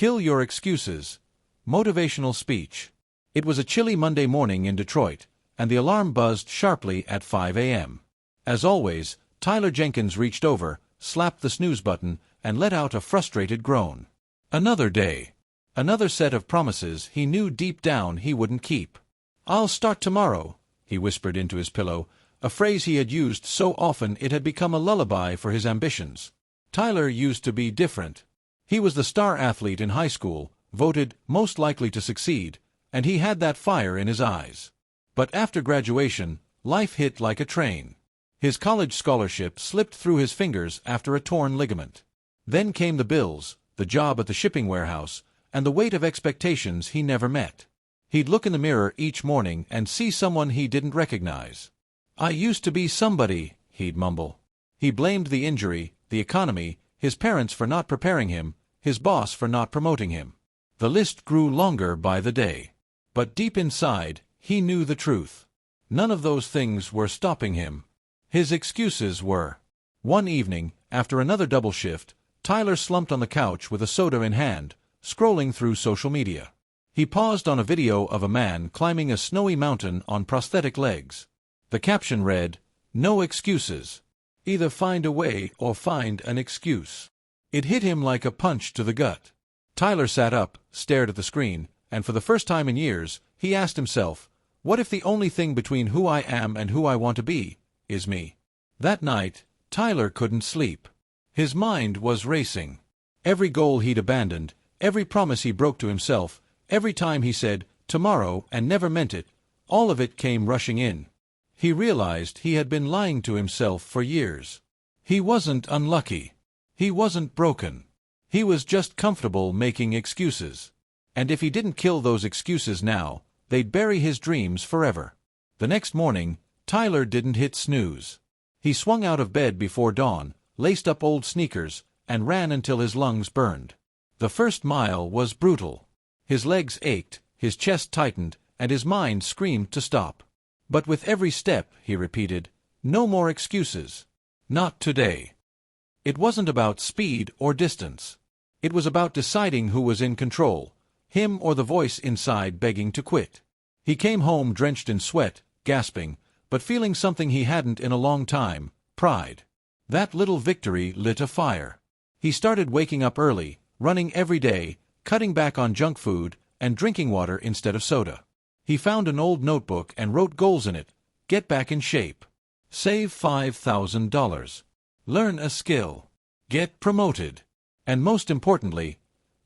Kill your excuses. Motivational speech. It was a chilly Monday morning in Detroit, and the alarm buzzed sharply at 5 a.m. As always, Tyler Jenkins reached over, slapped the snooze button, and let out a frustrated groan. Another day. Another set of promises he knew deep down he wouldn't keep. "I'll start tomorrow," he whispered into his pillow, a phrase he had used so often it had become a lullaby for his ambitions. Tyler used to be different. He was the star athlete in high school, voted most likely to succeed, and he had that fire in his eyes. But after graduation, life hit like a train. His college scholarship slipped through his fingers after a torn ligament. Then came the bills, the job at the shipping warehouse, and the weight of expectations he never met. He'd look in the mirror each morning and see someone he didn't recognize. "I used to be somebody," he'd mumble. He blamed the injury, the economy, his parents for not preparing him, his boss for not promoting him. The list grew longer by the day. But deep inside, he knew the truth. None of those things were stopping him. His excuses were. One evening, after another double shift, Tyler slumped on the couch with a soda in hand, scrolling through social media. He paused on a video of a man climbing a snowy mountain on prosthetic legs. The caption read, "No excuses. Either find a way or find an excuse." It hit him like a punch to the gut. Tyler sat up, stared at the screen, and for the first time in years, he asked himself, what if the only thing between who I am and who I want to be is me? That night, Tyler couldn't sleep. His mind was racing. Every goal he'd abandoned, every promise he broke to himself, every time he said, tomorrow, and never meant it, all of it came rushing in. He realized he had been lying to himself for years. He wasn't unlucky. He wasn't broken. He was just comfortable making excuses. And if he didn't kill those excuses now, they'd bury his dreams forever. The next morning, Tyler didn't hit snooze. He swung out of bed before dawn, laced up old sneakers, and ran until his lungs burned. The first mile was brutal. His legs ached, his chest tightened, and his mind screamed to stop. But with every step, he repeated, no more excuses. Not today. It wasn't about speed or distance. It was about deciding who was in control, him or the voice inside begging to quit. He came home drenched in sweat, gasping, but feeling something he hadn't in a long time, pride. That little victory lit a fire. He started waking up early, running every day, cutting back on junk food, and drinking water instead of soda. He found an old notebook and wrote goals in it. Get back in shape. Save $5,000. Learn a skill. Get promoted. And most importantly,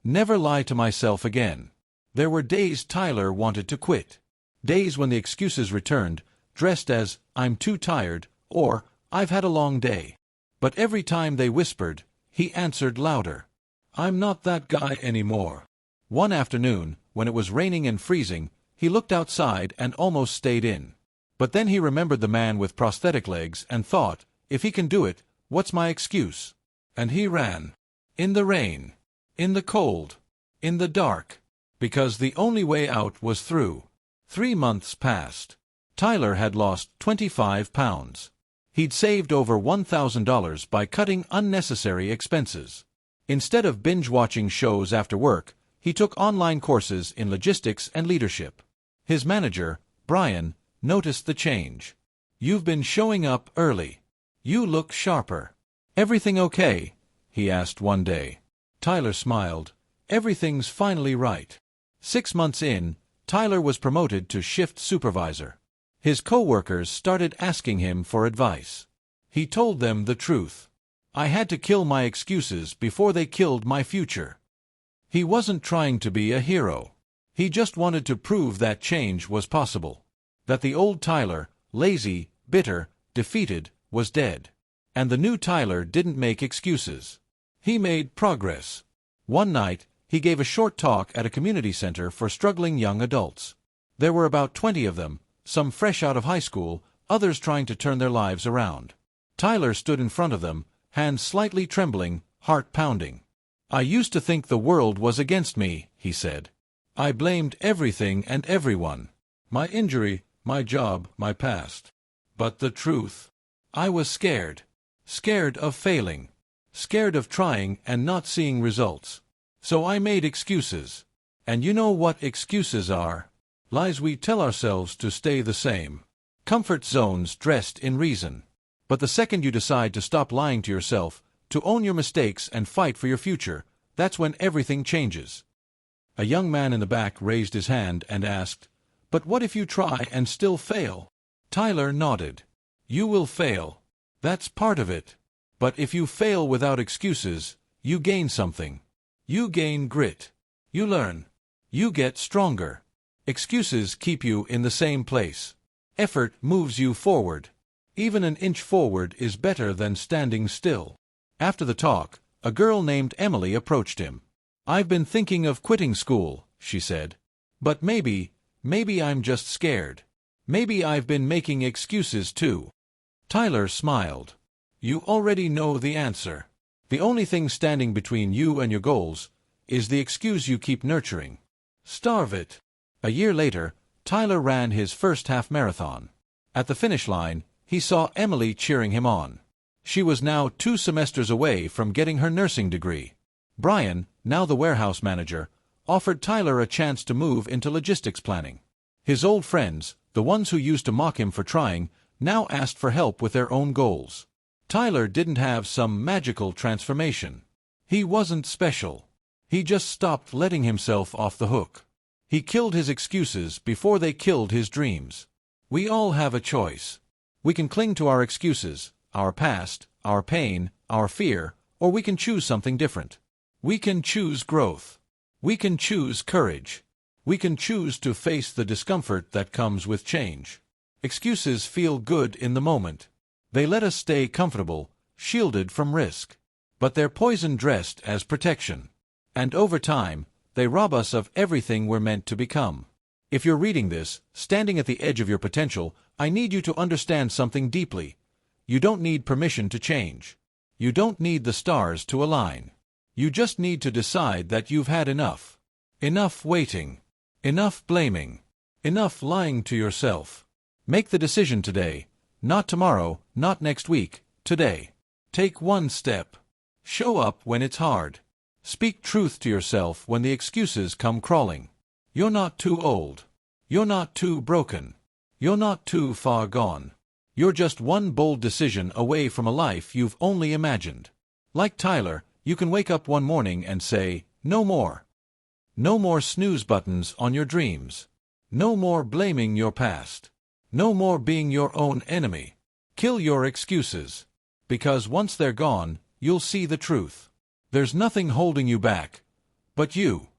never lie to myself again. There were days Tyler wanted to quit. Days when the excuses returned, dressed as, I'm too tired, or, I've had a long day. But every time they whispered, he answered louder. I'm not that guy anymore. One afternoon, when it was raining and freezing, he looked outside and almost stayed in. But then he remembered the man with prosthetic legs and thought, if he can do it, what's my excuse? And he ran. In the rain. In the cold. In the dark. Because the only way out was through. 3 months passed. Tyler had lost 25 pounds. He'd saved over $1,000 by cutting unnecessary expenses. Instead of binge-watching shows after work, he took online courses in logistics and leadership. His manager, Brian, noticed the change. You've been showing up early. You look sharper. Everything okay? He asked one day. Tyler smiled. Everything's finally right. 6 months in, Tyler was promoted to shift supervisor. His co-workers started asking him for advice. He told them the truth. I had to kill my excuses before they killed my future. He wasn't trying to be a hero. He just wanted to prove that change was possible. That the old Tyler, lazy, bitter, defeated, was dead. And the new Tyler didn't make excuses. He made progress. One night, he gave a short talk at a community center for struggling young adults. There were about 20 of them, some fresh out of high school, others trying to turn their lives around. Tyler stood in front of them, hands slightly trembling, heart pounding. I used to think the world was against me, he said. I blamed everything and everyone. My injury, my job, my past. But the truth? I was scared. Scared of failing. Scared of trying and not seeing results. So I made excuses. And you know what excuses are? Lies we tell ourselves to stay the same. Comfort zones dressed in reason. But the second you decide to stop lying to yourself, to own your mistakes and fight for your future, that's when everything changes. A young man in the back raised his hand and asked, "But what if you try and still fail?" Tyler nodded. "You will fail. That's part of it. But if you fail without excuses, you gain something. You gain grit. You learn. You get stronger. Excuses keep you in the same place. Effort moves you forward. Even an inch forward is better than standing still." After the talk, a girl named Emily approached him. "I've been thinking of quitting school," she said. "But maybe I'm just scared. Maybe I've been making excuses too." Tyler smiled. "You already know the answer. The only thing standing between you and your goals is the excuse you keep nurturing. Starve it." A year later, Tyler ran his first half marathon. At the finish line, he saw Emily cheering him on. She was now 2 semesters away from getting her nursing degree. Brian, now the warehouse manager, offered Tyler a chance to move into logistics planning. His old friends, the ones who used to mock him for trying, now asked for help with their own goals. Tyler didn't have some magical transformation. He wasn't special. He just stopped letting himself off the hook. He killed his excuses before they killed his dreams. We all have a choice. We can cling to our excuses, our past, our pain, our fear, or we can choose something different. We can choose growth. We can choose courage. We can choose to face the discomfort that comes with change. Excuses feel good in the moment. They let us stay comfortable, shielded from risk. But they're poison dressed as protection. And over time, they rob us of everything we're meant to become. If you're reading this, standing at the edge of your potential, I need you to understand something deeply. You don't need permission to change. You don't need the stars to align. You just need to decide that you've had enough. Enough waiting. Enough blaming. Enough lying to yourself. Make the decision today. Not tomorrow, not next week, today. Take one step. Show up when it's hard. Speak truth to yourself when the excuses come crawling. You're not too old. You're not too broken. You're not too far gone. You're just one bold decision away from a life you've only imagined. Like Tyler, you can wake up one morning and say, "No more." No more snooze buttons on your dreams. No more blaming your past. No more being your own enemy. Kill your excuses. Because once they're gone, you'll see the truth. There's nothing holding you back but you.